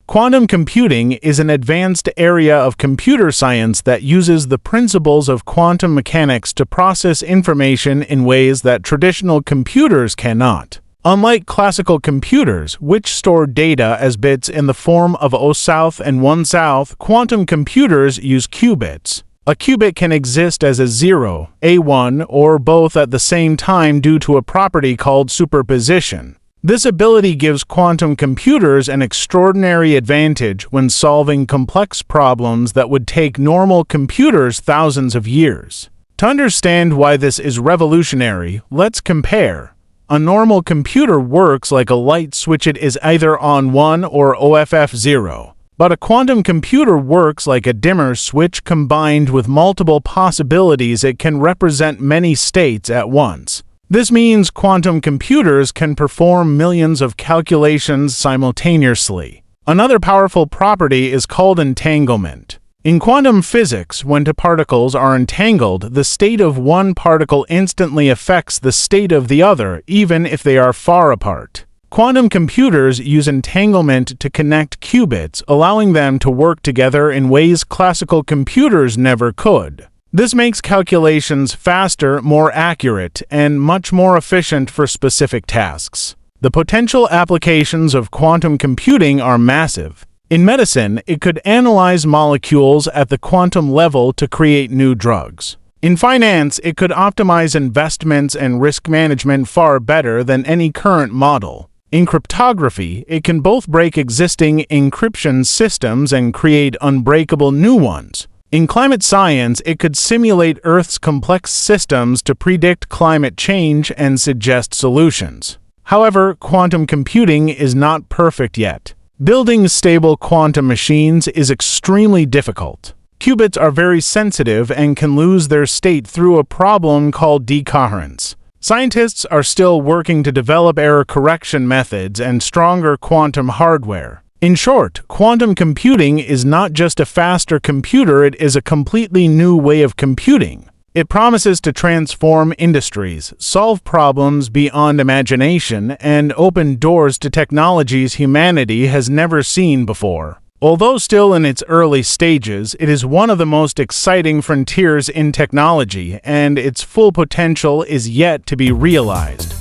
Quantum computing is an advanced area of computer science that uses the principles of quantum mechanics to process information in ways that traditional computers cannot. Unlike classical computers, which store data as bits in the form of 0 south and 1 south, quantum computers use qubits. A qubit can exist as a 0, a 1, or both at the same time due to a property called superposition. This ability gives quantum computers an extraordinary advantage when solving complex problems that would take normal computers thousands of years. To understand why this is revolutionary, let's compare. A normal computer works like a light switch. It is either on 1 or off 0. But a quantum computer works like a dimmer switch combined with multiple possibilities. It can represent many states at once. This means quantum computers can perform millions of calculations simultaneously. Another powerful property is called entanglement. In quantum physics, when two particles are entangled, the state of one particle instantly affects the state of the other, even if they are far apart. Quantum computers use entanglement to connect qubits, allowing them to work together in ways classical computers never could. This makes calculations faster, more accurate, and much more efficient for specific tasks. The potential applications of quantum computing are massive. In medicine, it could analyze molecules at the quantum level to create new drugs. In finance, it could optimize investments and risk management far better than any current model. In cryptography, it can both break existing encryption systems and create unbreakable new ones. In climate science, it could simulate Earth's complex systems to predict climate change and suggest solutions. However, quantum computing is not perfect yet. Building stable quantum machines is extremely difficult. Qubits are very sensitive and can lose their state through a problem called decoherence. Scientists are still working to develop error correction methods and stronger quantum hardware. In short, quantum computing is not just a faster computer, it is a completely new way of computing. It promises to transform industries, solve problems beyond imagination, and open doors to technologies humanity has never seen before. Although still in its early stages, it is one of the most exciting frontiers in technology, and its full potential is yet to be realized.